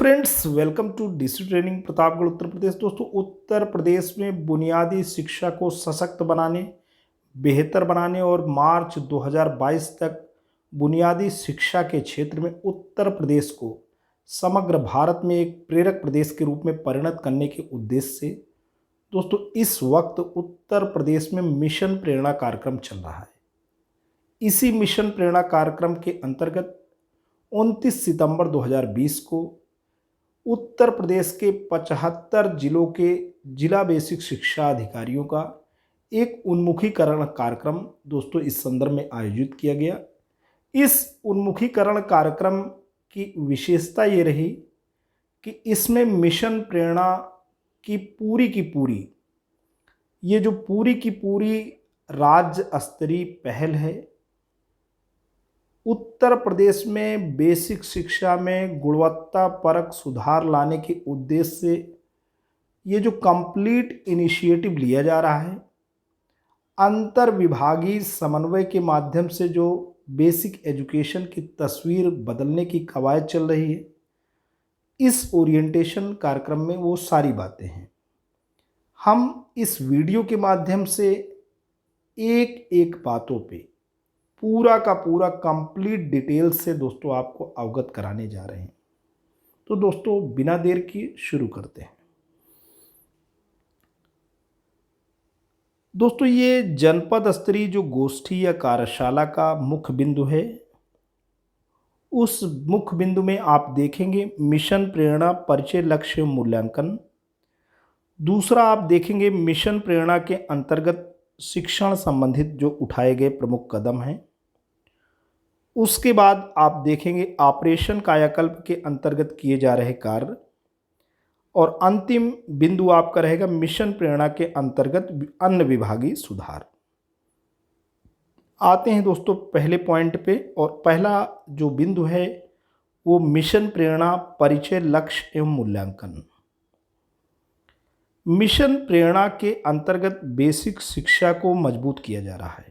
Friends, welcome to DC training Pratapgarh Uttar Pradesh. दोस्तों, उत्तर प्रदेश में बुनियादी शिक्षा को सशक्त बनाने, बेहतर बनाने और मार्च 2022 तक बुनियादी शिक्षा के क्षेत्र में उत्तर प्रदेश को समग्र भारत में एक प्रेरक प्रदेश के रूप में परिणत करने के उद्देश्य से दोस्तों इस वक्त उत्तर प्रदेश में मिशन प्रेरणा कार्यक्रम चल रहा है। इसी मिशन प्रेरणा कार्यक्रम के अंतर्गत 29 सितंबर 2020 को उत्तर प्रदेश के 75 जिलों के जिला बेसिक शिक्षा अधिकारियों का एक उन्मुखीकरण कार्यक्रम दोस्तों इस संदर्भ में आयोजित किया गया। इस उन्मुखीकरण कार्यक्रम की विशेषता ये रही कि इसमें मिशन प्रेरणा की पूरी ये जो पूरी की पूरी राज्य स्तरीय पहल है, उत्तर प्रदेश में बेसिक शिक्षा में गुणवत्ता परक सुधार लाने के उद्देश्य से ये जो कंप्लीट इनिशिएटिव लिया जा रहा है, अंतर विभागीय समन्वय के माध्यम से जो बेसिक एजुकेशन की तस्वीर बदलने की कवायद चल रही है, इस ओरिएंटेशन कार्यक्रम में वो सारी बातें हैं। हम इस वीडियो के माध्यम से एक एक बातों पे पूरा का पूरा कंप्लीट डिटेल से दोस्तों आपको अवगत कराने जा रहे हैं। तो दोस्तों बिना देर की शुरू करते हैं। दोस्तों, ये जनपद स्तरीय जो गोष्ठी या कार्यशाला का मुख्य बिंदु है, उस मुख्य बिंदु में आप देखेंगे मिशन प्रेरणा परिचय लक्ष्य एवं मूल्यांकन। दूसरा आप देखेंगे मिशन प्रेरणा के अंतर्गत शिक्षण संबंधित जो उठाए गए प्रमुख कदम हैं। उसके बाद आप देखेंगे ऑपरेशन कायाकल्प के अंतर्गत किए जा रहे कार्य, और अंतिम बिंदु आपका रहेगा मिशन प्रेरणा के अंतर्गत अन्य विभागीय सुधार। आते हैं दोस्तों पहले पॉइंट पे, और पहला जो बिंदु है वो मिशन प्रेरणा परिचय लक्ष्य एवं मूल्यांकन। मिशन प्रेरणा के अंतर्गत बेसिक शिक्षा को मजबूत किया जा रहा है।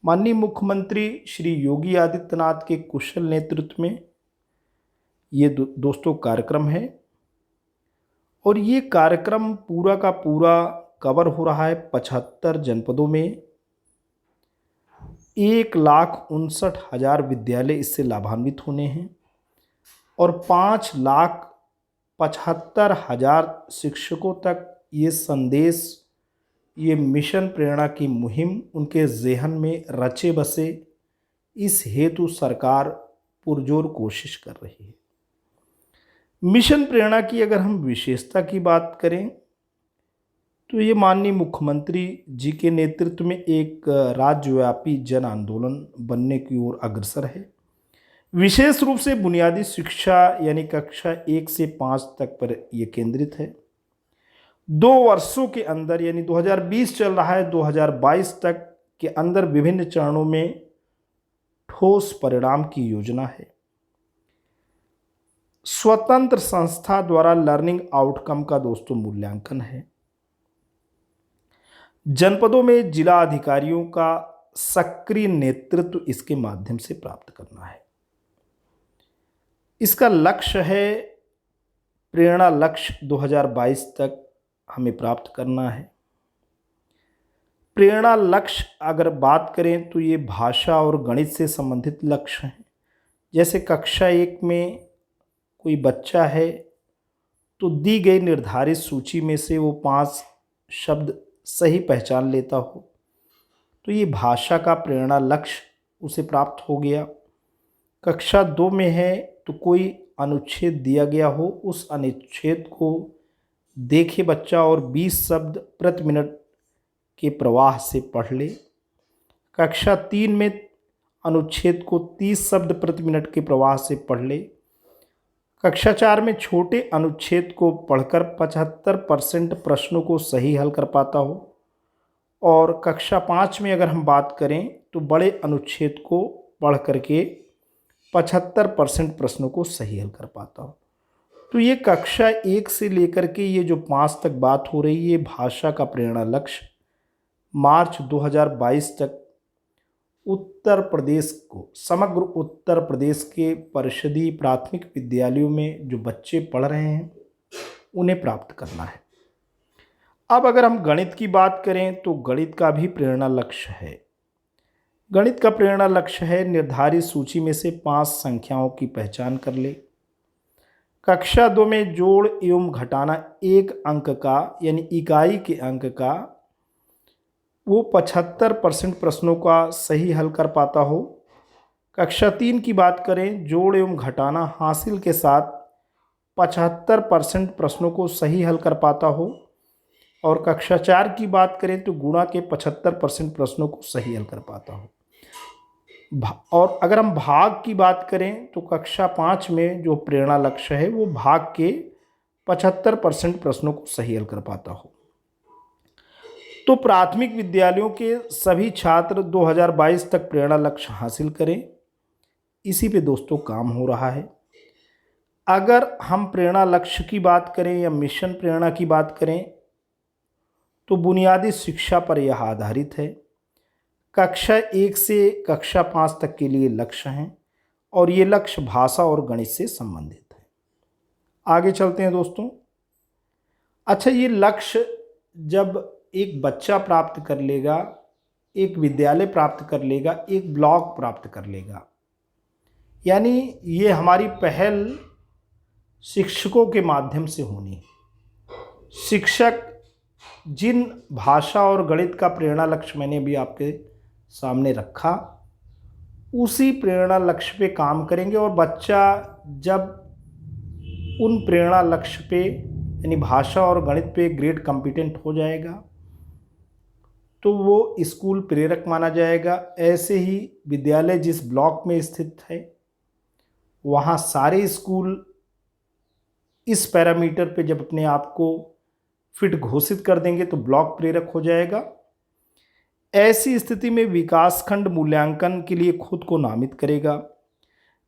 माननीय मुख्यमंत्री श्री योगी आदित्यनाथ के कुशल नेतृत्व में ये दोस्तों कार्यक्रम है, और ये कार्यक्रम पूरा का पूरा कवर हो रहा है 75 जनपदों में। 1,59,000 विद्यालय इससे लाभान्वित होने हैं, और 5,75,000 शिक्षकों तक ये संदेश, ये मिशन प्रेरणा की मुहिम उनके ज़हन में रचे बसे, इस हेतु सरकार पुरजोर कोशिश कर रही है। मिशन प्रेरणा की अगर हम विशेषता की बात करें तो ये माननीय मुख्यमंत्री जी के नेतृत्व में एक राज्यव्यापी जन आंदोलन बनने की ओर अग्रसर है। विशेष रूप से बुनियादी शिक्षा यानी कक्षा 1 से 5 तक पर यह केंद्रित है। 2 वर्षों के अंदर यानी 2020 चल रहा है, 2022 तक के अंदर विभिन्न चरणों में ठोस परिणाम की योजना है। स्वतंत्र संस्था द्वारा लर्निंग आउटकम का दोस्तों मूल्यांकन है। जनपदों में जिला अधिकारियों का सक्रिय नेतृत्व इसके माध्यम से प्राप्त करना है। इसका लक्ष्य है प्रेरणा लक्ष्य 2022 तक हमें प्राप्त करना है। प्रेरणा लक्ष्य अगर बात करें तो ये भाषा और गणित से संबंधित लक्ष्य हैं। जैसे कक्षा 1 में कोई बच्चा है तो दी गई निर्धारित सूची में से वो 5 शब्द सही पहचान लेता हो, तो ये भाषा का प्रेरणा लक्ष्य उसे प्राप्त हो गया। कक्षा 2 में है तो कोई अनुच्छेद दिया गया हो, उस अनुच्छेद को देखे बच्चा और 20 शब्द प्रति मिनट के प्रवाह से पढ़ ले। कक्षा 3 में अनुच्छेद को 30 शब्द प्रति मिनट के प्रवाह से पढ़ ले। कक्षा 4 में छोटे अनुच्छेद को पढ़कर 75% प्रश्नों को सही हल कर पाता हो, और कक्षा 5 में अगर हम बात करें तो बड़े अनुच्छेद को पढ़ करके 75% प्रश्नों को सही हल कर पाता हो। तो ये कक्षा 1 से लेकर के ये जो 5 तक बात हो रही है, भाषा का प्रेरणा लक्ष्य मार्च 2022 तक उत्तर प्रदेश को, समग्र उत्तर प्रदेश के परिषदीय प्राथमिक विद्यालयों में जो बच्चे पढ़ रहे हैं उन्हें प्राप्त करना है। अब अगर हम गणित की बात करें तो गणित का भी प्रेरणा लक्ष्य है। गणित का प्रेरणा लक्ष्य है निर्धारित सूची में से 5 संख्याओं की पहचान कर ले। कक्षा 2 में जोड़ एवं घटाना 1 अंक का यानी इकाई के अंक का वो 75% प्रश्नों का सही हल कर पाता हो। कक्षा 3 की बात करें, जोड़ एवं घटाना हासिल के साथ 75% प्रश्नों को सही हल कर पाता हो। और कक्षा 4 की बात करें तो गुणा के 75% प्रश्नों को सही हल कर पाता हो। और अगर हम भाग की बात करें तो कक्षा 5 में जो प्रेरणा लक्ष्य है वो भाग के 75% प्रश्नों को सही हल कर पाता हो। तो प्राथमिक विद्यालयों के सभी छात्र 2022 तक प्रेरणा लक्ष्य हासिल करें, इसी पे दोस्तों काम हो रहा है। अगर हम प्रेरणा लक्ष्य की बात करें या मिशन प्रेरणा की बात करें तो बुनियादी शिक्षा पर यह आधारित है। कक्षा 1 से कक्षा 5 तक के लिए लक्ष्य हैं और ये लक्ष्य भाषा और गणित से संबंधित है। आगे चलते हैं दोस्तों। अच्छा, ये लक्ष्य जब एक बच्चा प्राप्त कर लेगा, एक विद्यालय प्राप्त कर लेगा, एक ब्लॉक प्राप्त कर लेगा, यानी ये हमारी पहल शिक्षकों के माध्यम से होनी है। शिक्षक जिन भाषा और गणित का प्रेरणा लक्ष्य मैंने भी आपके सामने रखा, उसी प्रेरणा लक्ष्य पे काम करेंगे और बच्चा जब उन प्रेरणा लक्ष्य पे यानी भाषा और गणित पे ग्रेड कॉम्पिटेंट हो जाएगा तो वो स्कूल प्रेरक माना जाएगा। ऐसे ही विद्यालय जिस ब्लॉक में स्थित है वहाँ सारे स्कूल इस पैरामीटर पे जब अपने आप को फिट घोषित कर देंगे तो ब्लॉक प्रेरक हो जाएगा। ऐसी स्थिति में विकासखंड मूल्यांकन के लिए खुद को नामित करेगा।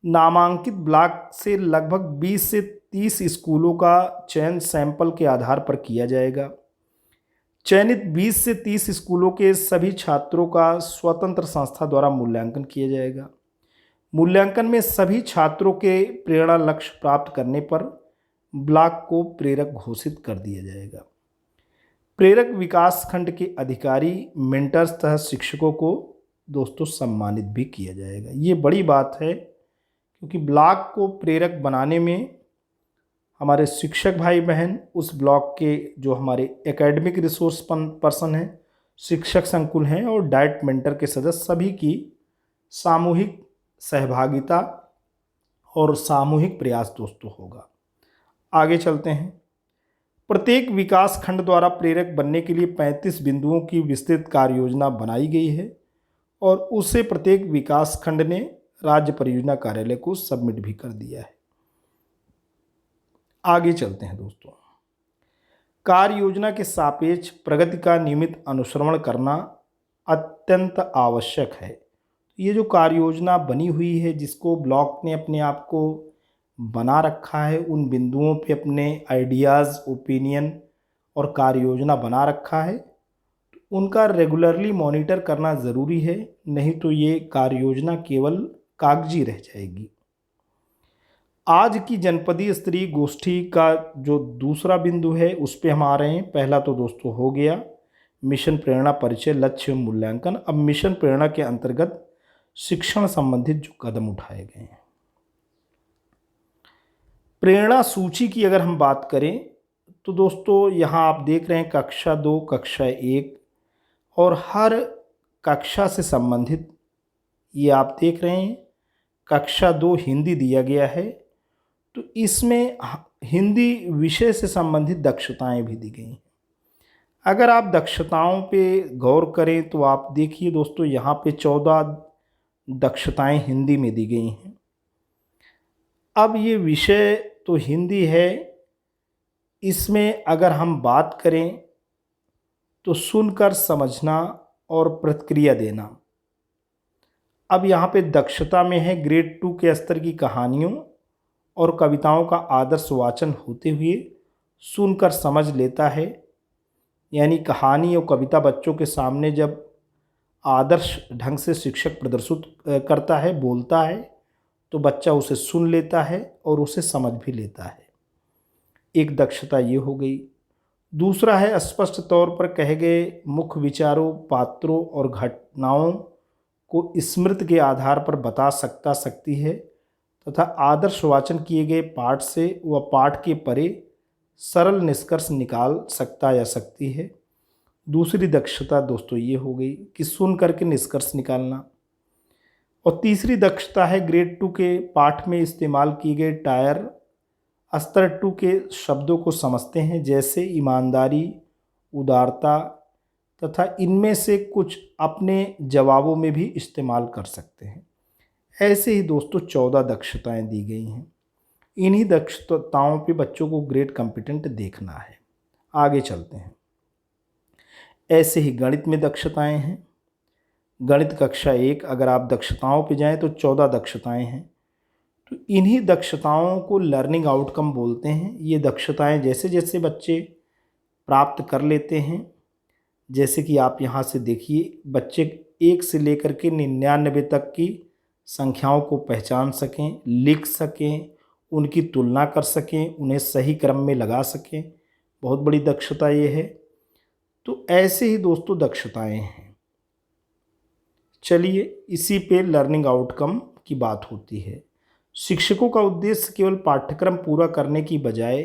नामांकित ब्लॉक से लगभग 20 से 30 स्कूलों का चयन सैंपल के आधार पर किया जाएगा। चयनित 20 से 30 स्कूलों के सभी छात्रों का स्वतंत्र संस्था द्वारा मूल्यांकन किया जाएगा। मूल्यांकन में सभी छात्रों के प्रेरणा लक्ष्य प्राप्त करने पर ब्लॉक को प्रेरक घोषित कर दिया जाएगा। प्रेरक विकास खंड के अधिकारी मेंटर्स तथा शिक्षकों को दोस्तों सम्मानित भी किया जाएगा। ये बड़ी बात है क्योंकि ब्लॉक को प्रेरक बनाने में हमारे शिक्षक भाई बहन, उस ब्लॉक के जो हमारे एकेडमिक रिसोर्स पर्सन हैं, शिक्षक संकुल हैं और डाइट मेंटर के सदस्य, सभी की सामूहिक सहभागिता और सामूहिक प्रयास दोस्तों होगा। आगे चलते हैं। प्रत्येक विकास खंड द्वारा प्रेरक बनने के लिए 35 बिंदुओं की विस्तृत कार्य योजना बनाई गई है और उसे प्रत्येक विकास खंड ने राज्य परियोजना कार्यालय को सबमिट भी कर दिया है। आगे चलते हैं दोस्तों। कार्य योजना के सापेक्ष प्रगति का नियमित अनुश्रवण करना अत्यंत आवश्यक है। ये जो कार्य योजना बनी हुई है, जिसको ब्लॉक ने अपने आप को बना रखा है, उन बिंदुओं पे अपने आइडियाज़, ओपिनियन और कार्य योजना बना रखा है, तो उनका रेगुलरली मॉनिटर करना ज़रूरी है, नहीं तो ये कार्य योजना केवल कागजी रह जाएगी। आज की जनपदीय स्तरीय गोष्ठी का जो दूसरा बिंदु है उस पे हम आ रहे हैं। पहला तो दोस्तों हो गया मिशन प्रेरणा परिचय, लक्ष्य एवं मूल्यांकन। अब मिशन प्रेरणा के अंतर्गत शिक्षण संबंधित जो कदम उठाए गए हैं। प्रेरणा सूची की अगर हम बात करें तो दोस्तों यहाँ आप देख रहे हैं कक्षा 2, कक्षा 1 और हर कक्षा से संबंधित ये आप देख रहे हैं। कक्षा 2 हिंदी दिया गया है, तो इसमें हिंदी विषय से संबंधित दक्षताएं भी दी गई हैं। अगर आप दक्षताओं पे गौर करें तो आप देखिए दोस्तों, यहाँ पे 14 दक्षताएं हिंदी में दी गई हैं। अब ये विषय तो हिंदी है, इसमें अगर हम बात करें तो सुनकर समझना और प्रतिक्रिया देना। अब यहाँ पे दक्षता में है ग्रेड 2 के स्तर की कहानियों और कविताओं का आदर्श वाचन होते हुए सुनकर समझ लेता है। यानी कहानी और कविता बच्चों के सामने जब आदर्श ढंग से शिक्षक प्रदर्शित करता है, बोलता है, तो बच्चा उसे सुन लेता है और उसे समझ भी लेता है। एक दक्षता ये हो गई। दूसरा है स्पष्ट तौर पर कहे गए मुख्य विचारों, पात्रों और घटनाओं को स्मृति के आधार पर बता सकती है तथा आदर्श वाचन किए गए पाठ से व पाठ के परे सरल निष्कर्ष निकाल सकता या सकती है। दूसरी दक्षता दोस्तों ये हो गई कि सुन करके निष्कर्ष निकालना। और तीसरी दक्षता है ग्रेड 2 के पाठ में इस्तेमाल किए गए टायर स्तर 2 के शब्दों को समझते हैं, जैसे ईमानदारी, उदारता तथा इनमें से कुछ अपने जवाबों में भी इस्तेमाल कर सकते हैं। ऐसे ही दोस्तों 14 दक्षताएं दी गई हैं। इन्हीं दक्षताओं पे बच्चों को ग्रेड कॉम्पिटेंट देखना है। आगे चलते हैं। ऐसे ही गणित में दक्षताएं हैं। गणित कक्षा 1 अगर आप दक्षताओं पे जाएं तो 14 दक्षताएं हैं। तो इन्हीं दक्षताओं को लर्निंग आउटकम बोलते हैं। ये दक्षताएं जैसे जैसे बच्चे प्राप्त कर लेते हैं, जैसे कि आप यहाँ से देखिए, बच्चे 1 से लेकर के 99 तक की संख्याओं को पहचान सकें, लिख सकें, उनकी तुलना कर सकें, उन्हें सही क्रम में लगा सकें, बहुत बड़ी दक्षता ये है। तो ऐसे ही दोस्तों दक्षताएं हैं। चलिए इसी पे लर्निंग आउटकम की बात होती है। शिक्षकों का उद्देश्य केवल पाठ्यक्रम पूरा करने की बजाय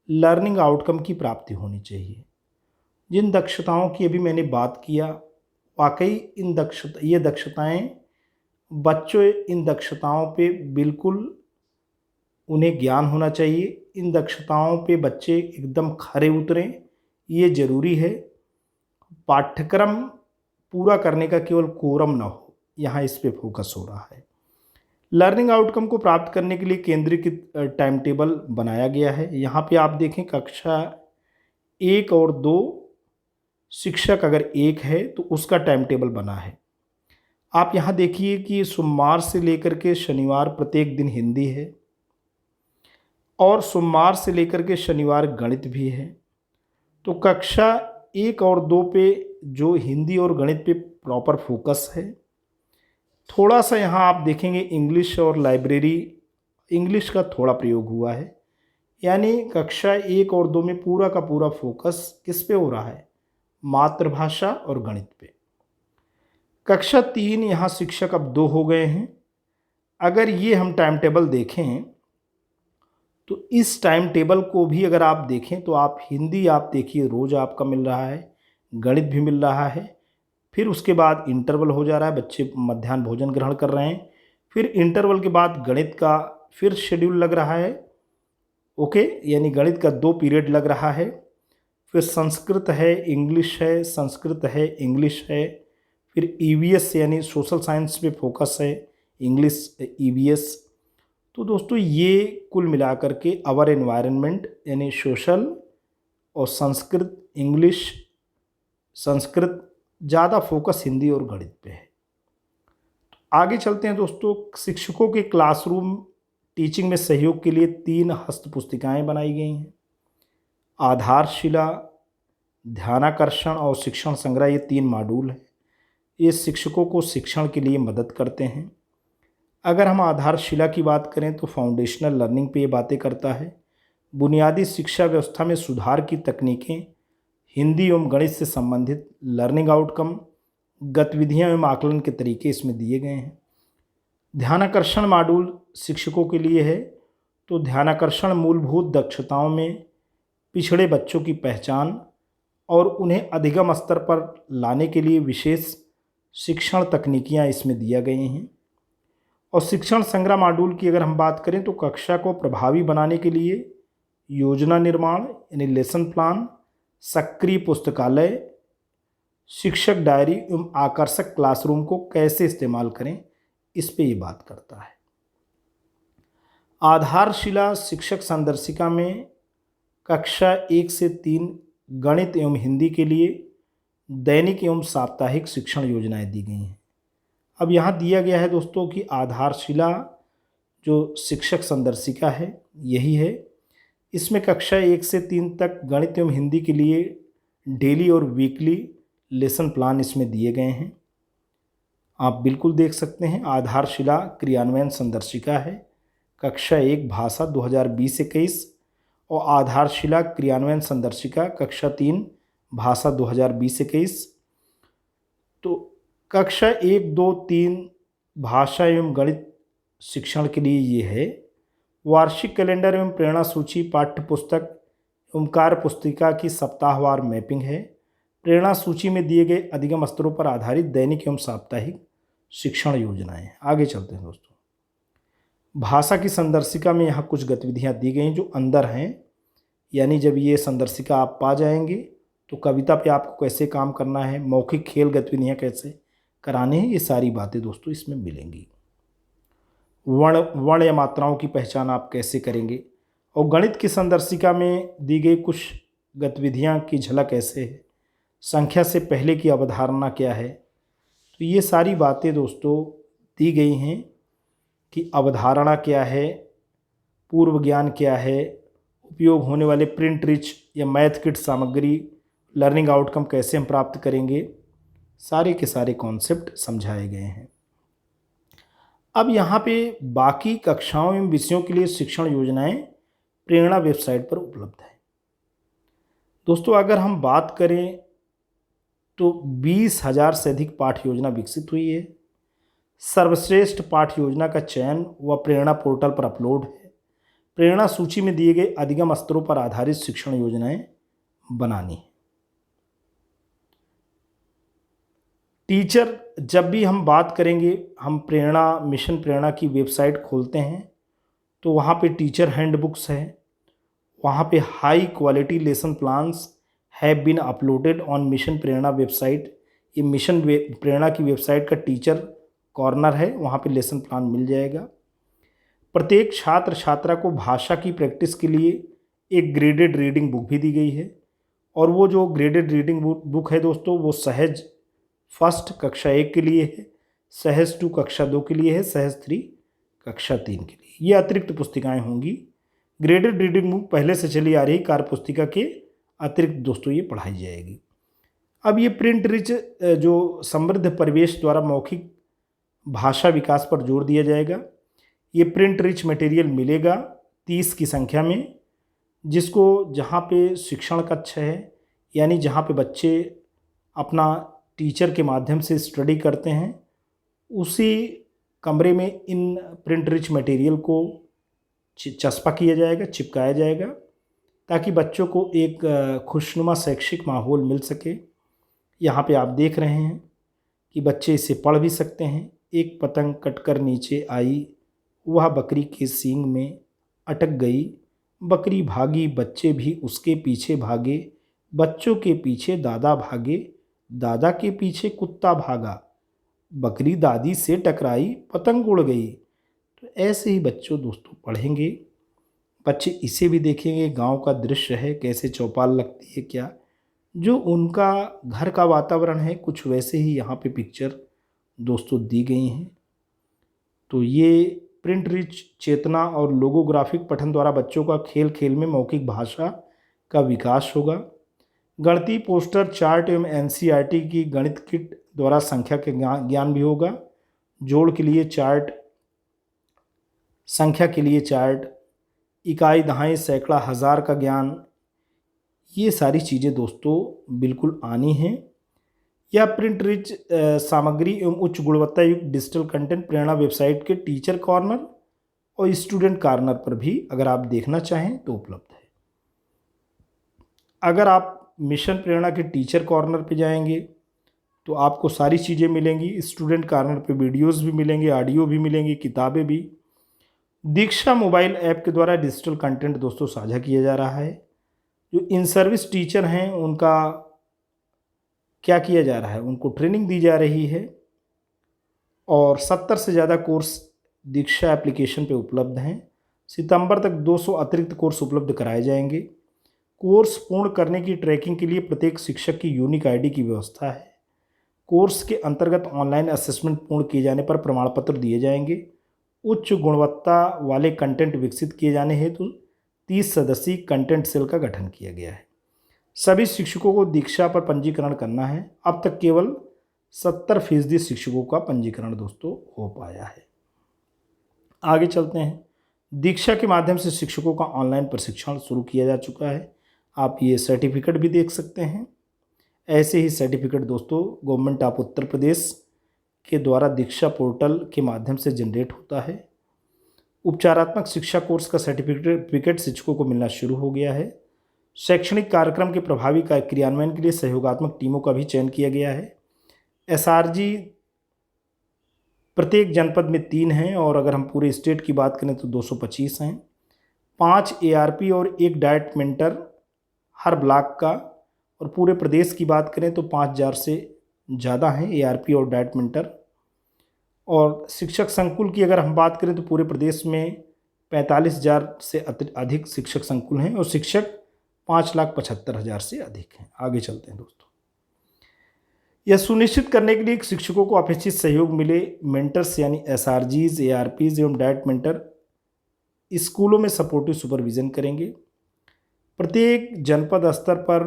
लर्निंग आउटकम की प्राप्ति होनी चाहिए। जिन दक्षताओं की अभी मैंने बात किया, वाकई ये दक्षताएं बच्चों इन दक्षताओं पे बिल्कुल उन्हें ज्ञान होना चाहिए। इन दक्षताओं पे बच्चे एकदम खरे उतरें, ये ज़रूरी है। पाठ्यक्रम पूरा करने का केवल कोरम ना हो, यहाँ इस पे फोकस हो रहा है। लर्निंग आउटकम को प्राप्त करने के लिए केंद्रीकृत टाइम टेबल बनाया गया है। यहाँ पे आप देखें कक्षा 1 और 2 शिक्षक अगर 1 है तो उसका टाइम टेबल बना है। आप यहाँ देखिए कि सोमवार से लेकर के शनिवार प्रत्येक दिन हिंदी है और सोमवार से लेकर के शनिवार गणित भी है। तो कक्षा 1 और 2 पे जो हिंदी और गणित पे प्रॉपर फोकस है। थोड़ा सा यहाँ आप देखेंगे इंग्लिश और लाइब्रेरी, इंग्लिश का थोड़ा प्रयोग हुआ है, यानी कक्षा 1 और 2 में पूरा का पूरा फोकस किस पे हो रहा है, मातृभाषा और गणित पे। कक्षा 3 यहाँ शिक्षक अब 2 हो गए हैं। अगर ये हम टाइम टेबल देखें तो इस टाइम टेबल को भी अगर आप देखें तो आप हिंदी आप देखिए रोज़ आपका मिल रहा है, गणित भी मिल रहा है, फिर उसके बाद इंटरवल हो जा रहा है, बच्चे मध्याह्न भोजन ग्रहण कर रहे हैं, फिर इंटरवल के बाद गणित का फिर शेड्यूल लग रहा है, ओके, यानी गणित का 2 पीरियड लग रहा है, फिर संस्कृत है, इंग्लिश है, संस्कृत है, इंग्लिश है, फिर ईवीएस यानी सोशल साइंस पे फोकस है, इंग्लिश ईवीएस। तो दोस्तों ये कुल मिलाकर के आवर एनवायरनमेंट यानी सोशल और संस्कृत, इंग्लिश, संस्कृत, ज़्यादा फोकस हिंदी और गणित पे है। आगे चलते हैं दोस्तों। शिक्षकों के क्लासरूम टीचिंग में सहयोग के लिए 3 हस्त पुस्तिकाएँ बनाई गई हैं। आधारशिला, ध्यानाकर्षण और शिक्षण संग्रह, ये 3 मॉड्यूल हैं। ये शिक्षकों को शिक्षण के लिए मदद करते हैं। अगर हम आधारशिला की बात करें तो फाउंडेशनल लर्निंग पे ये बातें करता है। बुनियादी शिक्षा व्यवस्था में सुधार की तकनीकें, हिंदी एवं गणित से संबंधित लर्निंग आउटकम, गतिविधियां एवं आकलन के तरीके इसमें दिए गए हैं। ध्यानाकर्षण मॉड्यूल शिक्षकों के लिए है। तो ध्यानाकर्षण मूलभूत दक्षताओं में पिछड़े बच्चों की पहचान और उन्हें अधिगम स्तर पर लाने के लिए विशेष शिक्षण तकनीकियाँ इसमें दिया गए हैं। और शिक्षण संग्रह मॉड्यूल की अगर हम बात करें तो कक्षा को प्रभावी बनाने के लिए योजना निर्माण यानी लेसन प्लान, सक्रिय पुस्तकालय, शिक्षक डायरी एवं आकर्षक क्लासरूम को कैसे इस्तेमाल करें, इस पे ये बात करता है। आधारशिला शिक्षक संदर्शिका में कक्षा 1 से 3 गणित एवं हिंदी के लिए दैनिक एवं साप्ताहिक शिक्षण योजनाएं दी गई हैं। अब यहाँ दिया गया है दोस्तों कि आधारशिला जो शिक्षक संदर्शिका है यही है। इसमें कक्षा 1 से 3 तक गणित एवं हिंदी के लिए डेली और वीकली लेसन प्लान इसमें दिए गए हैं। आप बिल्कुल देख सकते हैं, आधारशिला क्रियान्वयन संदर्शिका है, कक्षा 1 भाषा 2020-21 और आधारशिला क्रियान्वयन संदर्शिका कक्षा 3 भाषा 2020-21। तो कक्षा 1, 2, 3 भाषा एवं गणित शिक्षण के लिए ये है। वार्षिक कैलेंडर एवं प्रेरणा सूची पाठ्य पुस्तक एवं कार्य पुस्तिका की सप्ताहवार मैपिंग है। प्रेरणा सूची में दिए गए अधिगम स्तरों पर आधारित दैनिक एवं साप्ताहिक शिक्षण योजनाएं। आगे चलते हैं दोस्तों, भाषा की संदर्शिका में यहाँ कुछ गतिविधियाँ दी गई जो अंदर हैं, यानी जब ये संदर्शिका आप पा जाएंगे तो कविता पे आपको कैसे काम करना है, मौखिक खेल गतिविधियाँ कैसे कराने हैं, ये सारी बातें दोस्तों इसमें मिलेंगी। वर्ण या मात्राओं की पहचान आप कैसे करेंगे, और गणित की संदर्शिका में दी गई कुछ गतिविधियाँ की झलक ऐसे है, संख्या से पहले की अवधारणा क्या है। तो ये सारी बातें दोस्तों दी गई हैं कि अवधारणा क्या है, पूर्व ज्ञान क्या है, उपयोग होने वाले प्रिंट रिच या मैथ किट सामग्री, लर्निंग आउटकम कैसे हम प्राप्त करेंगे, सारे के सारे कॉन्सेप्ट समझाए गए हैं। अब यहाँ पे बाकी कक्षाओं एवं विषयों के लिए शिक्षण योजनाएं प्रेरणा वेबसाइट पर उपलब्ध है। दोस्तों अगर हम बात करें तो 20,000 से अधिक पाठ योजना विकसित हुई है। सर्वश्रेष्ठ पाठ योजना का चयन व प्रेरणा पोर्टल पर अपलोड है। प्रेरणा सूची में दिए गए अधिगम स्तरों पर आधारित शिक्षण योजनाएं बनानी है। टीचर, जब भी हम बात करेंगे, हम प्रेरणा मिशन प्रेरणा की वेबसाइट खोलते हैं तो वहाँ पे टीचर हैंडबुक्स है, वहाँ पे high quality lesson plans have been uploaded on Mission Prerna website. ये मिशन प्रेरणा की वेबसाइट का टीचर कॉर्नर है, वहाँ पे लेसन प्लान मिल जाएगा। प्रत्येक छात्र छात्रा को भाषा की प्रैक्टिस के लिए एक ग्रेडेड रीडिंग बुक भी दी गई है, और वो जो ग्रेडेड रीडिंग बुक है दोस्तों वो सहज फर्स्ट कक्षा 1 के लिए है, सहज 2 कक्षा 2 के लिए है, सहज 3 कक्षा 3 के लिए। ये अतिरिक्त पुस्तिकाएं होंगी। ग्रेडेड रीडिंग बुक पहले से चली आ रही कार्य पुस्तिका के अतिरिक्त दोस्तों ये पढ़ाई जाएगी। अब ये प्रिंट रिच जो समृद्ध परिवेश द्वारा मौखिक भाषा विकास पर जोर दिया जाएगा। ये प्रिंट रिच मटेरियल मिलेगा 30 की संख्या में, जिसको जहाँ पे शिक्षण कक्ष है, यानी जहाँ पे बच्चे अपना टीचर के माध्यम से स्टडी करते हैं, उसी कमरे में इन प्रिंट रिच मटेरियल को चस्पा किया जाएगा, चिपकाया जाएगा, ताकि बच्चों को एक खुशनुमा शैक्षिक माहौल मिल सके। यहाँ पे आप देख रहे हैं कि बच्चे इसे पढ़ भी सकते हैं। एक पतंग कटकर नीचे आई, वह बकरी के सींग में अटक गई, बकरी भागी बच्चे भी उसके पीछे भागे, बच्चों के पीछे दादा भागे, दादा के पीछे कुत्ता भागा, बकरी दादी से टकराई, पतंग उड़ गई। तो ऐसे ही बच्चों दोस्तों पढ़ेंगे, बच्चे इसे भी देखेंगे, गांव का दृश्य है, कैसे चौपाल लगती है, क्या जो उनका घर का वातावरण है कुछ वैसे ही यहाँ पे पिक्चर दोस्तों दी गई हैं। तो ये प्रिंट रिच चेतना और लोगोग्राफिक पठन द्वारा बच्चों का खेल खेल में मौखिक भाषा का विकास होगा। गणितीय पोस्टर, चार्ट एवं एनसीईआरटी की गणित किट द्वारा संख्या के ज्ञान भी होगा। जोड़ के लिए चार्ट, संख्या के लिए चार्ट, इकाई, दहाई, सैकड़ा, हज़ार का ज्ञान, ये सारी चीज़ें दोस्तों बिल्कुल आनी हैं। या प्रिंट रिच सामग्री एवं उच्च गुणवत्ता युक्त डिजिटल कंटेंट प्रेरणा वेबसाइट के टीचर कॉर्नर और स्टूडेंट कॉर्नर पर भी अगर आप देखना चाहें तो उपलब्ध है। अगर आप मिशन प्रेरणा के टीचर कॉर्नर पे जाएंगे तो आपको सारी चीज़ें मिलेंगी। स्टूडेंट कॉर्नर पे वीडियोस भी मिलेंगे, ऑडियो भी मिलेंगी, किताबें भी। दीक्षा मोबाइल ऐप के द्वारा डिजिटल कंटेंट दोस्तों साझा किया जा रहा है। जो इन सर्विस टीचर हैं उनका क्या किया जा रहा है, उनको ट्रेनिंग दी जा रही है, और 70 से ज़्यादा कोर्स दीक्षा एप्लीकेशन पे उपलब्ध हैं। सितंबर तक 200 अतिरिक्त कोर्स उपलब्ध कराए जाएंगे। कोर्स पूर्ण करने की ट्रैकिंग के लिए प्रत्येक शिक्षक की यूनिक आईडी की व्यवस्था है। कोर्स के अंतर्गत ऑनलाइन असेसमेंट पूर्ण किए जाने पर प्रमाण पत्र दिए जाएंगे। उच्च गुणवत्ता वाले कंटेंट विकसित किए जाने हेतु 30 सदस्यीय कंटेंट सेल का गठन किया गया है। सभी शिक्षकों को दीक्षा पर पंजीकरण करना है। अब तक केवल 70% शिक्षकों का पंजीकरण दोस्तों हो पाया है। आगे चलते हैं। दीक्षा के माध्यम से शिक्षकों का ऑनलाइन प्रशिक्षण शुरू किया जा चुका है। आप ये सर्टिफिकेट भी देख सकते हैं। ऐसे ही सर्टिफिकेट दोस्तों गवर्नमेंट ऑफ उत्तर प्रदेश के द्वारा दीक्षा पोर्टल के माध्यम से जनरेट होता है। उपचारात्मक शिक्षा कोर्स का सर्टिफिकेट शिक्षकों को मिलना शुरू हो गया है। शैक्षणिक कार्यक्रम के प्रभावी क्रियान्वयन के लिए सहयोगात्मक टीमों का भी चयन किया गया है। एसआरजी प्रत्येक जनपद में 3 हैं और अगर हम पूरे स्टेट की बात करें तो 225 हैं। 5 एआरपी और 1 डाइट मेंटर हर ब्लॉक का, और पूरे प्रदेश की बात करें तो 5000 से ज़्यादा हैं एआरपी और डाइट मेंटर। और शिक्षक संकुल की अगर हम बात करें तो पूरे प्रदेश में 45,000 से अधिक शिक्षक संकुल हैं और शिक्षक 5,75,000 से अधिक हैं। आगे चलते हैं दोस्तों। यह सुनिश्चित करने के लिए शिक्षकों को अपेक्षित सहयोग मिले, मेंटर्स यानी एसआरजीज, एआरपीज एवं डाइट मेंटर स्कूलों में सपोर्टिव सुपरविजन करेंगे। प्रत्येक जनपद स्तर पर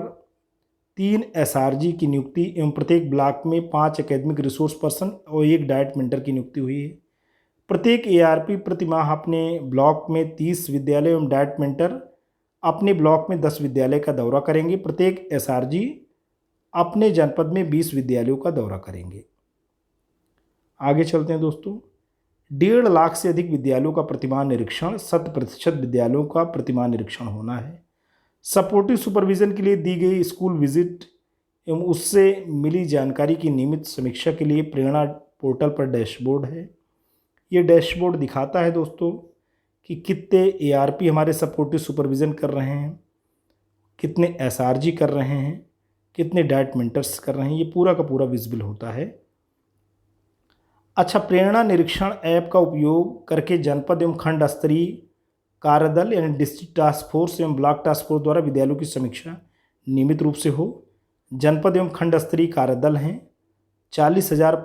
3 एसआरजी की नियुक्ति एवं प्रत्येक ब्लॉक में 5 एकेडमिक रिसोर्स पर्सन और 1 डाइट मेंटर की नियुक्ति हुई है। प्रत्येक एआरपी प्रति माह अपने ब्लॉक में 30 विद्यालय एवं डाइट मेंटर अपने ब्लॉक में 10 विद्यालय का दौरा करेंगे। प्रत्येक एसआरजी अपने जनपद में 20 विद्यालयों का दौरा करेंगे। आगे चलते हैं दोस्तों। 1.5 लाख से अधिक विद्यालयों का प्रतिमाह निरीक्षण, 100% विद्यालयों का प्रतिमाह निरीक्षण होना है। सपोर्टिव सुपरविजन के लिए दी गई स्कूल विजिट एवं उससे मिली जानकारी की नियमित समीक्षा के लिए प्रेरणा पोर्टल पर डैशबोर्ड है। ये डैशबोर्ड दिखाता है दोस्तों कि कितने एआरपी हमारे सपोर्टिव सुपरविजन कर रहे हैं, कितने एसआरजी कर रहे हैं, कितने डाइट मेंटर्स कर रहे हैं, ये पूरा का पूरा विजिबल होता है। अच्छा, प्रेरणा निरीक्षण ऐप का उपयोग करके जनपद एवं खंड स्तरीय कार्यदल यानी डिस्ट्रिक्ट टास्क फोर्स एवं ब्लॉक टास्क फोर्स द्वारा विद्यालयों की समीक्षा नियमित रूप से हो। जनपद एवं खंड स्तरीय कार्यदल हैं, 40,000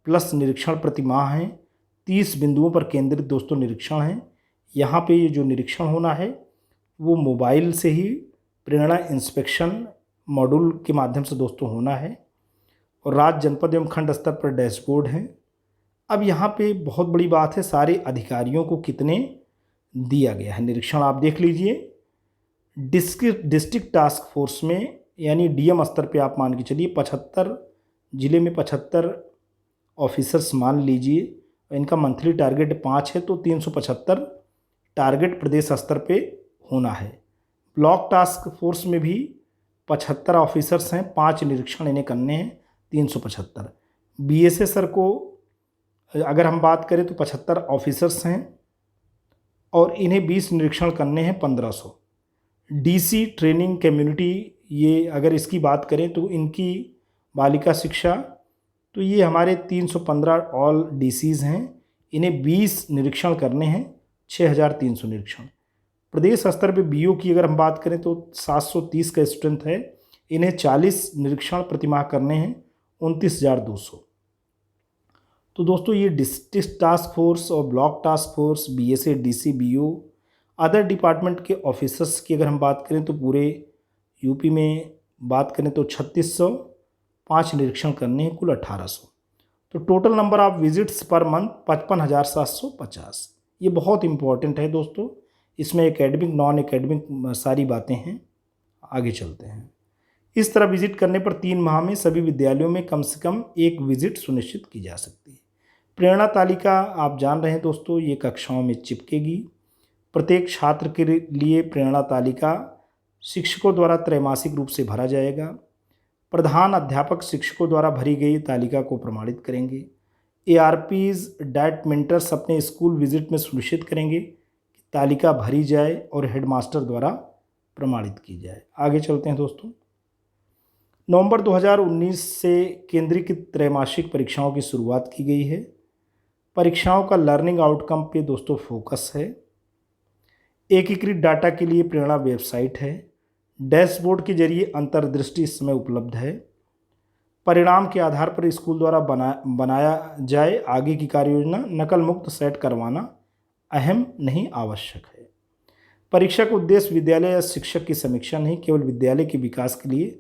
प्लस निरीक्षण प्रति माह हैं, 30 बिंदुओं पर केंद्रित दोस्तों निरीक्षण हैं। यहाँ पे ये जो निरीक्षण होना है वो मोबाइल से ही प्रेरणा इंस्पेक्शन मॉड्यूल के माध्यम से दोस्तों होना है। और राज्य, जनपद एवं खंड स्तर पर डैशबोर्ड हैं। अब यहाँ पे बहुत बड़ी बात है, सारे अधिकारियों को कितने दिया गया है निरीक्षण आप देख लीजिए। डिस्ट्रिक्ट टास्क फोर्स में यानी डीएम स्तर पे आप मान के चलिए 75 जिले में 75 ऑफिसर्स मान लीजिए, इनका मंथली टारगेट 5 है तो 375 टारगेट प्रदेश स्तर पे होना है। ब्लॉक टास्क फोर्स में भी 75 ऑफिसर्स हैं, 5 निरीक्षण इन्हें करने हैं, 375। बीएसए को अगर हम बात करें तो 75 ऑफिसर्स हैं और इन्हें 20 निरीक्षण करने हैं, 1500। डीसी ट्रेनिंग कम्युनिटी, ये अगर इसकी बात करें तो इनकी बालिका शिक्षा, तो ये हमारे 315 ऑल डीसीज़ हैं, इन्हें 20 निरीक्षण करने हैं, 6300 निरीक्षण। प्रदेश स्तर पे बीओ की अगर हम बात करें तो 730 का स्ट्रेंथ है, इन्हें 40 निरीक्षण प्रतिमाह करने हैं, 29,200। तो दोस्तों ये डिस्ट्रिक्ट टास्क फोर्स और block task force, BSA, DC, BO, other department के ऑफिसर्स की अगर हम बात करें तो पूरे यूपी में बात करें तो 3600, 5 निरीक्षण करने हैं, कुल 1800। तो total number of visits per month 55,750। ये बहुत इंपॉर्टेंट है दोस्तों, इसमें एकेडमिक नॉन एकेडमिक सारी बातें हैं। आगे चलते हैं। इस तरह विजिट करने पर 3 माह में सभी विद्यालयों में कम से कम 1 विजिट सुनिश्चित की जा सकती है। प्रेरणा तालिका आप जान रहे हैं दोस्तों, ये कक्षाओं में चिपकेगी। प्रत्येक छात्र के लिए प्रेरणा तालिका शिक्षकों द्वारा त्रैमासिक रूप से भरा जाएगा। प्रधान अध्यापक शिक्षकों द्वारा भरी गई तालिका को प्रमाणित करेंगे। एआरपीज, डाइट मेंटर्स अपने स्कूल विजिट में सुनिश्चित करेंगे कि तालिका भरी जाए और हेडमास्टर द्वारा प्रमाणित की जाए। आगे चलते हैं दोस्तों। नवंबर 2019 से केंद्रीकृत त्रैमासिक परीक्षाओं की शुरुआत की गई है। परीक्षाओं का लर्निंग आउटकम पे दोस्तों फोकस है। एकीकृत डाटा के लिए प्रेरणा वेबसाइट है। डैशबोर्ड के जरिए अंतर्दृष्टि इस समय उपलब्ध है। परिणाम के आधार पर स्कूल द्वारा बनाया जाए आगे की कार्य योजना। नकल मुक्त सेट करवाना अहम नहीं, आवश्यक है। परीक्षा का उद्देश्य विद्यालय या शिक्षक की समीक्षा नहीं, केवल विद्यालय के विकास के लिए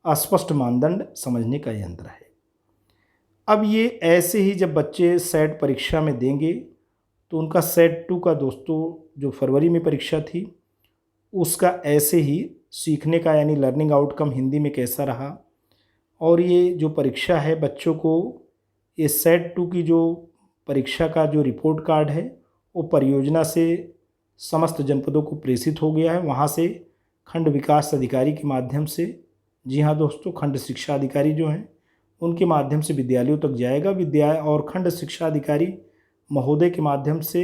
अस्पष्ट मानदंड समझने का यंत्र है। अब ये ऐसे ही जब बच्चे सेट परीक्षा में देंगे तो उनका सेट 2 का दोस्तों जो फरवरी में परीक्षा थी उसका ऐसे ही सीखने का यानी लर्निंग आउटकम हिंदी में कैसा रहा, और ये जो परीक्षा है बच्चों को ये सेट 2 की जो परीक्षा का जो रिपोर्ट कार्ड है वो परियोजना से समस्त जनपदों को प्रेषित हो गया है। वहाँ से खंड विकास अधिकारी के माध्यम से, जी हाँ दोस्तों, खंड शिक्षा अधिकारी जो हैं उनके माध्यम से विद्यालयों तक जाएगा। और खंड शिक्षा अधिकारी महोदय के माध्यम से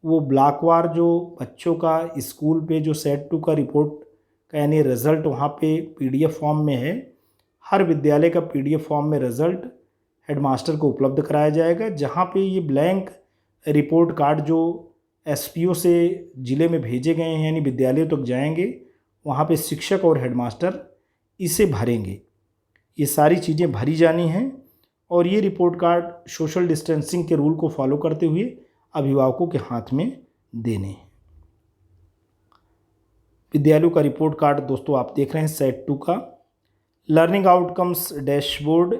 वो ब्लॉकवार जो बच्चों का स्कूल पे जो सेट 2 का रिपोर्ट का यानी रिज़ल्ट वहाँ पे पीडीएफ फॉर्म में है, हर विद्यालय का पीडीएफ फॉर्म में रिज़ल्ट हेडमास्टर को उपलब्ध कराया जाएगा। जहाँ पे ये ब्लैंक रिपोर्ट कार्ड जो एसपीओ से ज़िले में भेजे गए हैं यानी विद्यालयों तक जाएंगे, वहाँ पे शिक्षक और हेडमास्टर इसे भरेंगे। ये सारी चीज़ें भरी जानी हैं और ये रिपोर्ट कार्ड सोशल डिस्टेंसिंग के रूल को फॉलो करते हुए अभिभावकों के हाथ में देने हैं। विद्यालयों का रिपोर्ट कार्ड दोस्तों आप देख रहे हैं सेट 2 का। लर्निंग आउटकम्स डैशबोर्ड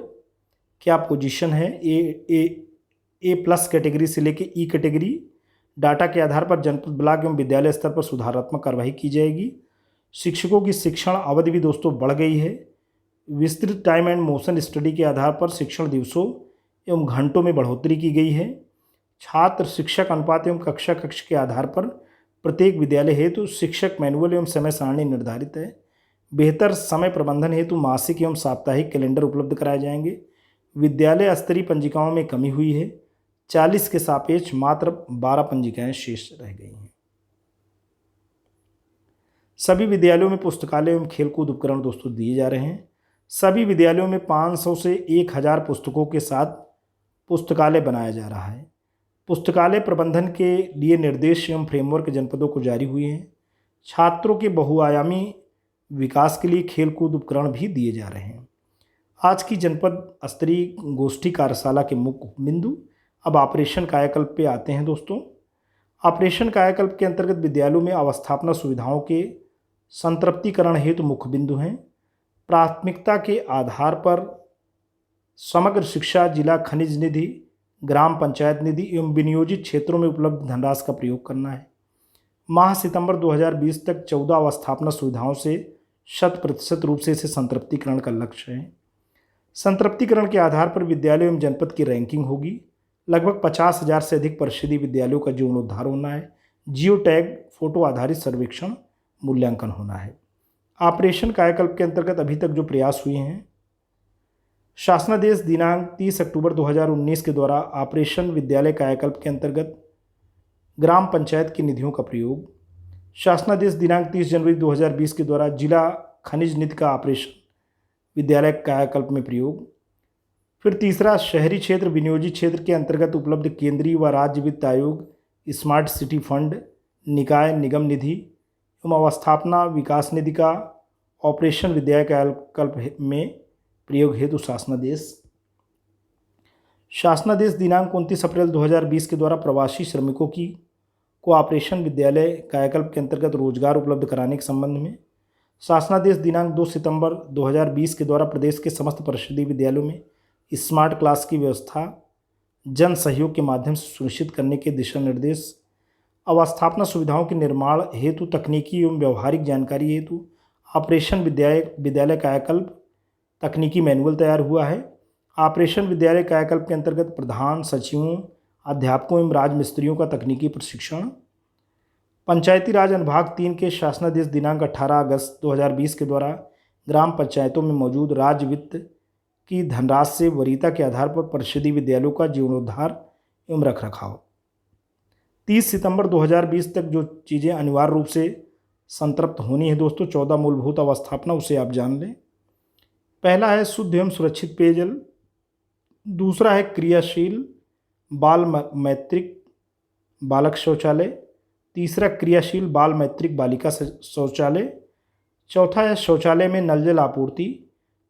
क्या पोजीशन है, ए प्लस कैटेगरी से लेके ई कैटेगरी। डाटा के आधार पर जनपद, ब्लॉक एवं विद्यालय स्तर पर सुधारात्मक कार्रवाई की जाएगी। शिक्षकों की शिक्षण अवधि भी दोस्तों बढ़ गई है। विस्तृत टाइम एंड मोशन स्टडी के आधार पर शिक्षण दिवसों एवं घंटों में बढ़ोतरी की गई है। छात्र शिक्षक अनुपात एवं कक्षा कक्ष के आधार पर प्रत्येक विद्यालय हेतु शिक्षक मैनुअल एवं समय सारणी निर्धारित है। बेहतर समय प्रबंधन हेतु मासिक एवं साप्ताहिक कैलेंडर उपलब्ध कराए जाएंगे। विद्यालय स्तरीय पंजिकाओं में कमी हुई है, 40 के सापेक्ष मात्र 12 पंजिकाएं शेष रह गई हैं। सभी विद्यालयों में पुस्तकालय एवं खेलकूद उपकरण दोस्तों दिए जा रहे हैं। सभी विद्यालयों में 500 से 1000 पुस्तकों के साथ पुस्तकालय बनाया जा रहा है। पुस्तकालय प्रबंधन के लिए निर्देश एवं फ्रेमवर्क जनपदों को जारी हुए हैं। छात्रों के बहुआयामी विकास के लिए खेलकूद उपकरण भी दिए जा रहे हैं। आज की जनपद स्तरीय गोष्ठी कार्यशाला के मुख्य बिंदु अब ऑपरेशन कायाकल्प पे आते हैं दोस्तों। ऑपरेशन कायाकल्प के अंतर्गत विद्यालयों में अवस्थापना सुविधाओं के संतृप्तिकरण हेतु मुख्य बिंदु हैं। प्राथमिकता के आधार पर समग्र शिक्षा, जिला खनिज निधि, ग्राम पंचायत निधि एवं विनियोजित क्षेत्रों में उपलब्ध धनराशि का प्रयोग करना है। माह सितंबर 2020 तक 14 अवस्थापना सुविधाओं से 100% रूप से इसे संतृप्तिकरण का लक्ष्य है। संतृप्तिकरण के आधार पर विद्यालय एवं जनपद की रैंकिंग होगी। लगभग 50,000 से अधिक परिषदीय विद्यालयों का जीर्णोद्धार होना है। जियो टैग फोटो आधारित सर्वेक्षण मूल्यांकन होना है। ऑपरेशन कायाकल्प के अंतर्गत अभी तक जो प्रयास हुए हैं, शासनादेश दिनांक 30 अक्टूबर 2019 के द्वारा ऑपरेशन विद्यालय कायाकल्प के अंतर्गत ग्राम पंचायत की निधियों का प्रयोग। शासनादेश दिनांक 30 जनवरी 2020 के द्वारा जिला खनिज निधि का ऑपरेशन विद्यालय कायाकल्प में प्रयोग। फिर तीसरा, शहरी क्षेत्र विनियोजित क्षेत्र के अंतर्गत उपलब्ध केंद्रीय व राज्य वित्त आयोग, स्मार्ट सिटी फंड, निकाय निगम निधि एवं अवस्थापना विकास निधि का ऑपरेशन विद्यालय कायाकल्प में प्रयोग हेतु शासनादेश दिनांक 29 अप्रैल 2020 के द्वारा प्रवासी श्रमिकों को ऑपरेशन विद्यालय कायाकल्प के अंतर्गत रोजगार उपलब्ध कराने के संबंध में। शासनादेश दिनांक 2 सितंबर 2020 के द्वारा प्रदेश के समस्त परिषदीय विद्यालयों में स्मार्ट क्लास की व्यवस्था जन सहयोग के माध्यम से सुनिश्चित करने के दिशा निर्देश। अवस्थापना सुविधाओं के निर्माण हेतु तकनीकी एवं व्यवहारिक जानकारी हेतु ऑपरेशन विद्यालय कायाकल्प तकनीकी मैनुअल तैयार हुआ है। ऑपरेशन विद्यालय कायाकल्प के अंतर्गत प्रधान सचिवों, अध्यापकों एवं राजमिस्त्रियों का तकनीकी प्रशिक्षण। पंचायती राज अनुभाग 3 के शासनादेश दिनांक 18 अगस्त 2020 के द्वारा ग्राम पंचायतों में मौजूद राज्य वित्त की धनराशि से वरीयता के आधार पर परिषदीय विद्यालयों का जीर्णोद्धार एवं रखरखाव। 30 सितंबर 2020 तक जो चीज़ें अनिवार्य रूप से संतृप्त होनी है दोस्तों, 14 मूलभूत अवस्थापना, उसे आप जान लें। पहला है शुद्ध एवं सुरक्षित पेयजल। दूसरा है क्रियाशील बाल मैत्रिक बालक शौचालय। तीसरा क्रियाशील बाल मैत्रिक बालिका शौचालय। चौथा है शौचालय में नल जल आपूर्ति।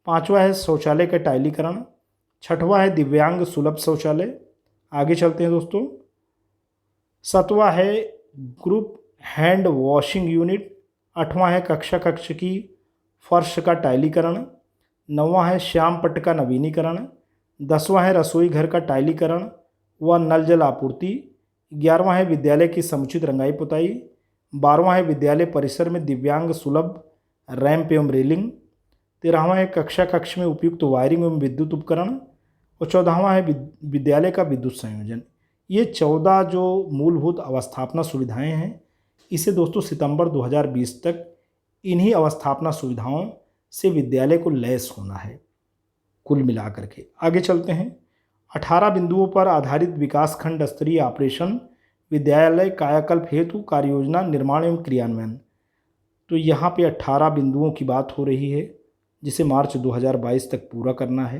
पांचवा है शौचालय का टाइलीकरण। छठवां है दिव्यांग सुलभ शौचालय। आगे चलते हैं दोस्तों। सातवां है ग्रुप हैंड वॉशिंग यूनिट। आठवां है कक्षा कक्ष की फर्श का टाइलीकरण। नौवां है श्याम पट्ट का नवीनीकरण। 10वां है रसोई घर का टाइलीकरण व नल जल आपूर्ति। 11वां है विद्यालय की समुचित रंगाई पुताई। 12वां है विद्यालय परिसर में दिव्यांग सुलभ रैंप एवं रेलिंग। 13वां है कक्षा कक्ष में उपयुक्त वायरिंग एवं विद्युत उपकरण। और 14वां है विद्यालय का विद्युत संयोजन। ये 14 जो मूलभूत अवस्थापना सुविधाएं हैं, इसे दोस्तों सितंबर 2020 तक इन्हीं अवस्थापना सुविधाओं से विद्यालय को लैस होना है। कुल मिलाकर के आगे चलते हैं। 18 बिंदुओं पर आधारित विकासखंड स्तरीय ऑपरेशन विद्यालय कायाकल्प हेतु कार्ययोजना निर्माण एवं क्रियान्वयन। तो यहाँ पे 18 बिंदुओं की बात हो रही है, जिसे मार्च 2022 तक पूरा करना है।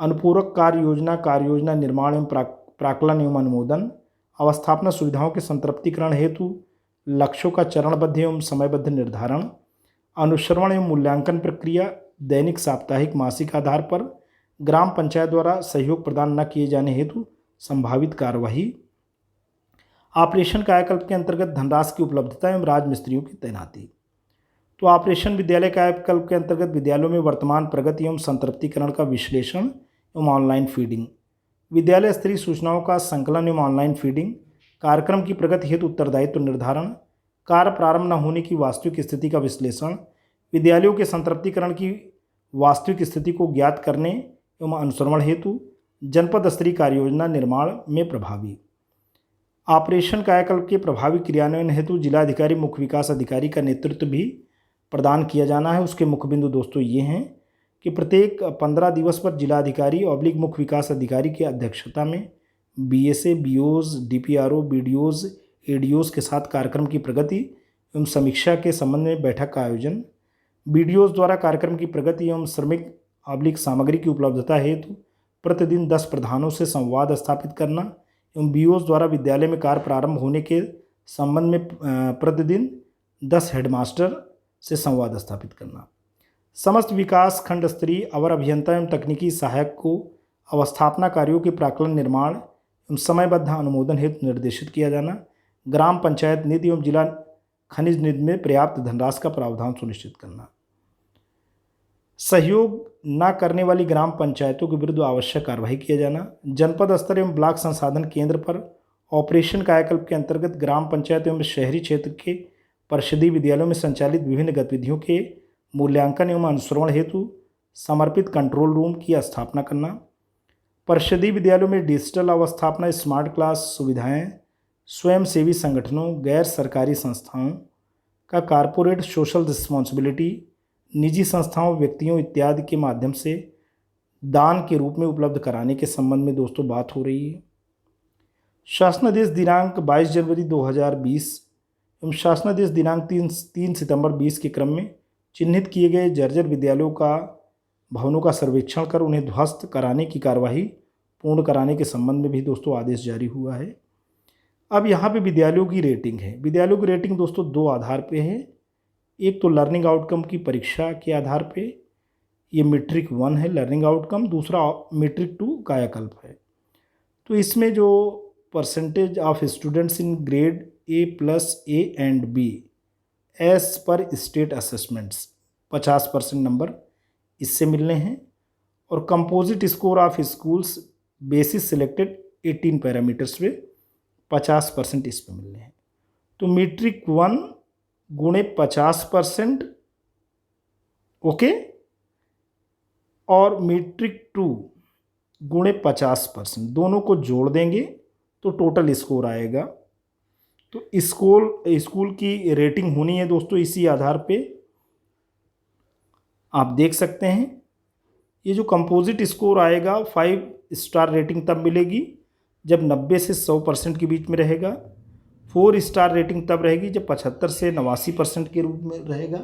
अनुपूरक कार्ययोजना निर्माण एवं प्राक्कलन एवं अनुमोदन। अवस्थापना सुविधाओं के संतृप्तिकरण हेतु लक्ष्यों का चरणबद्ध एवं समयबद्ध निर्धारण। अनुश्रवण एवं मूल्यांकन प्रक्रिया दैनिक साप्ताहिक मासिक आधार पर ग्राम पंचायत द्वारा सहयोग प्रदान न किए जाने हेतु संभावित कार्यवाही। ऑपरेशन कायाकल्प के अंतर्गत धनराशि की उपलब्धता एवं राजमिस्त्रियों की तैनाती। तो ऑपरेशन विद्यालय कायाकल्प के अंतर्गत विद्यालयों में वर्तमान प्रगति एवं संतृप्तिकरण का विश्लेषण एवं ऑनलाइन फीडिंग। विद्यालय स्तरीय सूचनाओं का संकलन एवं ऑनलाइन फीडिंग। कार्यक्रम की प्रगति हेतु उत्तरदायित्व निर्धारण। कार्य प्रारंभ न होने की वास्तविक स्थिति का विश्लेषण। विद्यालयों के संतृप्तिकरण की वास्तविक स्थिति को ज्ञात करने एवं अनुश्रवण हेतु जनपद स्तरीय कार्ययोजना निर्माण में प्रभावी। ऑपरेशन कायाकल्प के प्रभावी क्रियान्वयन हेतु जिलाधिकारी मुख्य विकास अधिकारी का नेतृत्व भी प्रदान किया जाना है। उसके मुख्य बिंदु दोस्तों ये हैं कि प्रत्येक 15 दिवस पर जिलाधिकारी ऑब्लिक मुख्य विकास अधिकारी की अध्यक्षता में बीएसए, बीओज, डीपीआरओ, बीडीओज, एडीओज के साथ कार्यक्रम की प्रगति एवं समीक्षा के संबंध में बैठक का आयोजन। बीडीओज द्वारा कार्यक्रम की प्रगति एवं श्रमिक ऑब्लिक सामग्री की उपलब्धता हेतु प्रतिदिन 10 प्रधानों से संवाद स्थापित करना एवं बीओज द्वारा विद्यालय में कार्य प्रारंभ होने के संबंध में प्रतिदिन 10 हेडमास्टर से संवाद स्थापित करना। समस्त विकास खंड स्तरीय अवर अभियंता एवं तकनीकी सहायक को अवस्थापना कार्यों के प्राक्कलन निर्माण एवं समयबद्ध अनुमोदन हेतु निर्देशित किया जाना। ग्राम पंचायत निधि एवं जिला खनिज निधि में पर्याप्त धनराशि का प्रावधान सुनिश्चित करना। सहयोग न करने वाली ग्राम पंचायतों के विरुद्ध आवश्यक कार्रवाई किया जाना। जनपद स्तर एवं ब्लॉक संसाधन केंद्र पर ऑपरेशन कायाकल्प के अंतर्गत ग्राम पंचायत एवं शहरी क्षेत्र के परिषदीय विद्यालयों में संचालित विभिन्न गतिविधियों के मूल्यांकन एवं अनुश्रवण हेतु समर्पित कंट्रोल रूम की स्थापना करना। परिषदीय विद्यालयों में डिजिटल अवस्थापना, स्मार्ट क्लास सुविधाएं, स्वयंसेवी संगठनों, गैर सरकारी संस्थाओं का कॉरपोरेट सोशल रिस्पॉन्सिबिलिटी, निजी संस्थाओं, व्यक्तियों इत्यादि के माध्यम से दान के रूप में उपलब्ध कराने के संबंध में दोस्तों बात हो रही है। शासनादेश दिनांक 22 जनवरी 2020 एवं शासनादेश दिनांक 3 सितंबर 20 के क्रम में चिन्हित किए गए जर्जर विद्यालयों का भवनों का सर्वेक्षण कर उन्हें ध्वस्त कराने की कार्यवाही पूर्ण कराने के संबंध में भी दोस्तों आदेश जारी हुआ है। अब यहाँ पे विद्यालयों की रेटिंग है। विद्यालयों की रेटिंग दोस्तों 2 आधार पे है। एक तो लर्निंग आउटकम की परीक्षा के आधार पे, ये मीट्रिक 1 है लर्निंग आउटकम, दूसरा मीट्रिक 2 कायाकल्प है। तो इसमें जो percentage of students in grade A+, A and B as per state assessments 50% number इससे मिलने हैं। और composite score of schools basis selected 18 parameters पे 50% इस पे मिलने हैं। तो मीट्रिक 1 गुणे 50%, ओके, और मीट्रिक 2 गुणे 50%, दोनों को जोड़ देंगे तो टोटल स्कोर आएगा। तो स्कूल की रेटिंग होनी है दोस्तों इसी आधार पे। आप देख सकते हैं ये जो कंपोजिट स्कोर आएगा 5 स्टार रेटिंग तब मिलेगी जब 90 से 100% के बीच में रहेगा। 4 स्टार रेटिंग तब रहेगी जब 75 से 89% के रूप में रहेगा।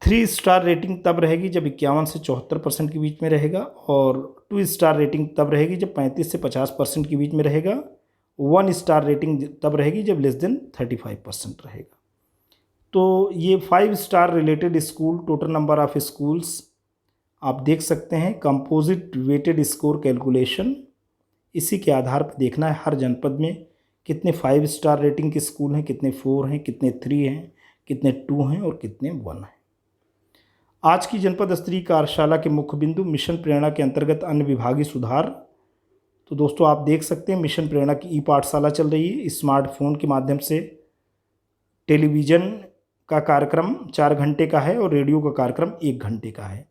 3 स्टार रेटिंग तब रहेगी जब 51 से 74% के बीच में रहेगा। और 2 स्टार रेटिंग तब रहेगी जब 35 से 50% के बीच में रहेगा। 1 स्टार रेटिंग तब रहेगी जब लेस देन 35% रहेगा। तो ये 5 star related school total number of schools आप देख सकते हैं। कंपोजिट वेटेड स्कोर कैलकुलेशन, इसी के आधार पर देखना है हर जनपद में कितने 5 स्टार रेटिंग के स्कूल हैं, कितने 4 हैं, कितने 3 हैं, कितने 2 हैं और कितने 1 हैं। आज की जनपद स्तरीय कार्यशाला के मुख्य बिंदु मिशन प्रेरणा के अंतर्गत अन्य विभागीय सुधार। तो दोस्तों आप देख सकते हैं मिशन प्रेरणा की ई पाठशाला चल रही है। स्मार्टफोन के माध्यम से टेलीविज़न का कार्यक्रम 4 घंटे का है और रेडियो का कार्यक्रम 1 घंटे का है।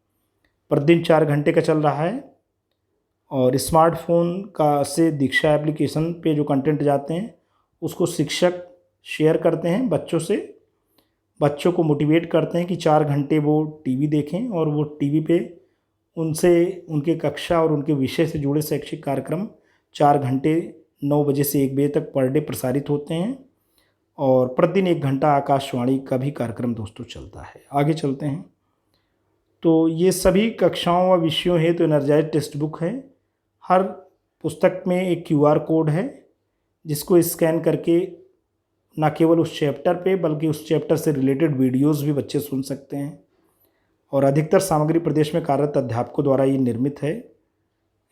प्रतिदिन 4 घंटे का चल रहा है और स्मार्टफोन का से दीक्षा एप्लीकेशन पे जो कंटेंट जाते हैं उसको शिक्षक शेयर करते हैं बच्चों से, बच्चों को मोटिवेट करते हैं कि 4 घंटे वो टीवी देखें और वो टीवी पे उनसे उनके कक्षा और उनके विषय से जुड़े शैक्षिक कार्यक्रम 4 घंटे 9 बजे से 1 बजे तक पर डे प्रसारित होते हैं और प्रतिदिन 1 घंटा आकाशवाणी का भी कार्यक्रम दोस्तों चलता है। आगे चलते हैं। तो ये सभी कक्षाओं व विषयों हेतु एनर्जाइज टेक्स्ट बुक है। हर पुस्तक में एक QR कोड है जिसको स्कैन करके न केवल उस चैप्टर पे बल्कि उस चैप्टर से रिलेटेड वीडियोस भी बच्चे सुन सकते हैं और अधिकतर सामग्री प्रदेश में कार्यरत अध्यापकों द्वारा ये निर्मित है।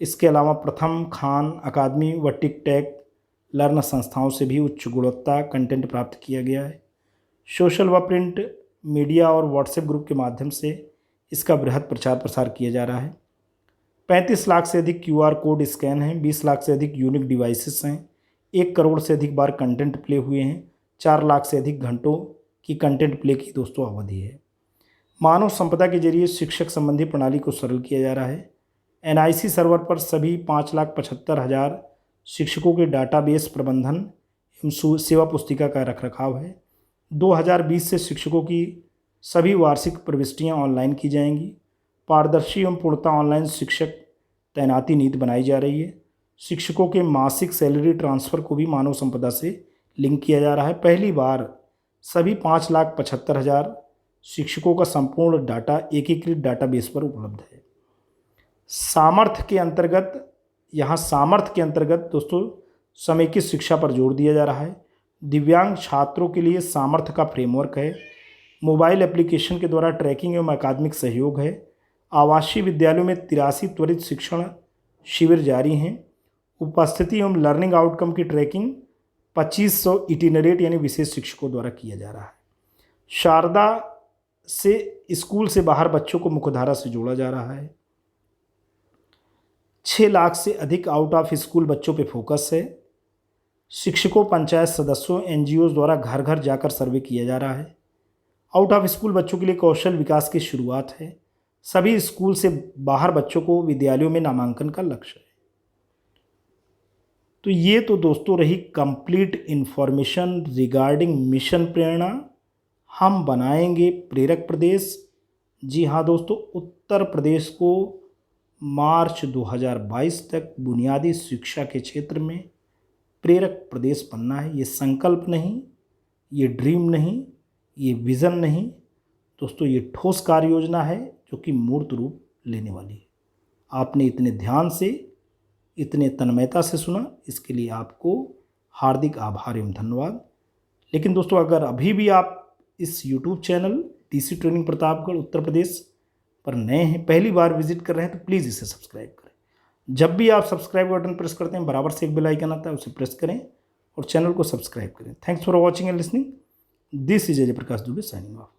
इसके अलावा प्रथम, खान अकादमी व टिक-टैक लर्न संस्थाओं से भी उच्च गुणवत्ता कंटेंट प्राप्त किया गया है। सोशल व प्रिंट मीडिया और व्हाट्सएप ग्रुप के माध्यम से इसका बृहद प्रचार प्रसार किया जा रहा है। 35 लाख से अधिक QR कोड स्कैन हैं, 20 लाख से अधिक यूनिक डिवाइसेस हैं, 1 करोड़ से अधिक बार कंटेंट प्ले हुए हैं, 4 लाख से अधिक घंटों की कंटेंट प्ले की दोस्तों अवधि है। मानव संपदा के जरिए शिक्षक संबंधी प्रणाली को सरल किया जा रहा है। NIC सर्वर पर सभी 5,75,000 शिक्षकों के डाटाबेस प्रबंधन एवं सेवा पुस्तिका का रखरखाव है। 2020 से शिक्षकों की सभी वार्षिक प्रविष्टियां ऑनलाइन की जाएंगी। पारदर्शी एवं पूर्णतः ऑनलाइन शिक्षक तैनाती नीति बनाई जा रही है। शिक्षकों के मासिक सैलरी ट्रांसफ़र को भी मानव संपदा से लिंक किया जा रहा है। पहली बार सभी 5,75,000 शिक्षकों का संपूर्ण डाटा एकीकृत डाटाबेस पर उपलब्ध है। सामर्थ्य के अंतर्गत दोस्तों समेकित शिक्षा पर जोर दिया जा रहा है। दिव्यांग छात्रों के लिए सामर्थ्य का फ्रेमवर्क है। मोबाइल एप्लीकेशन के द्वारा ट्रैकिंग एवं अकादमिक सहयोग है। आवासीय विद्यालयों में 83 त्वरित शिक्षण शिविर जारी हैं। उपस्थिति एवं लर्निंग आउटकम की ट्रैकिंग 2500 इटिनरेट यानी विशेष शिक्षकों द्वारा किया जा रहा है। शारदा से स्कूल से बाहर बच्चों को मुख्यधारा से जोड़ा जा रहा है। 6 लाख से अधिक आउट ऑफ स्कूल बच्चों पे फोकस है। शिक्षकों, पंचायत सदस्यों, NGOs द्वारा घर घर जाकर सर्वे किया जा रहा है। आउट ऑफ स्कूल बच्चों के लिए कौशल विकास की शुरुआत है। सभी स्कूल से बाहर बच्चों को विद्यालयों में नामांकन का लक्ष्य है। तो ये तो दोस्तों रही कंप्लीट इन्फॉर्मेशन रिगार्डिंग मिशन प्रेरणा। हम बनाएंगे प्रेरक प्रदेश। जी हाँ दोस्तों, उत्तर प्रदेश को मार्च 2022 तक बुनियादी शिक्षा के क्षेत्र में प्रेरक प्रदेश बनना है। ये संकल्प नहीं, ये ड्रीम नहीं, ये विज़न नहीं दोस्तों, ये ठोस कार्य योजना है जो कि मूर्त रूप लेने वाली है। आपने इतने ध्यान से, इतने तन्मयता से सुना, इसके लिए आपको हार्दिक आभार एवं धन्यवाद। लेकिन दोस्तों अगर अभी भी आप इस YouTube channel DC training Pratapgarh Uttar Pradesh पर नए हैं, पहली बार विजिट कर रहे हैं, तो प्लीज़ इसे सब्सक्राइब करें। जब भी आप सब्सक्राइब बटन प्रेस करते हैं बराबर से एक बेल आइकन आता है, उसे प्रेस करें और चैनल को सब्सक्राइब करें। Thanks for watching and listening. This is Ajay Prakash Dubey signing off.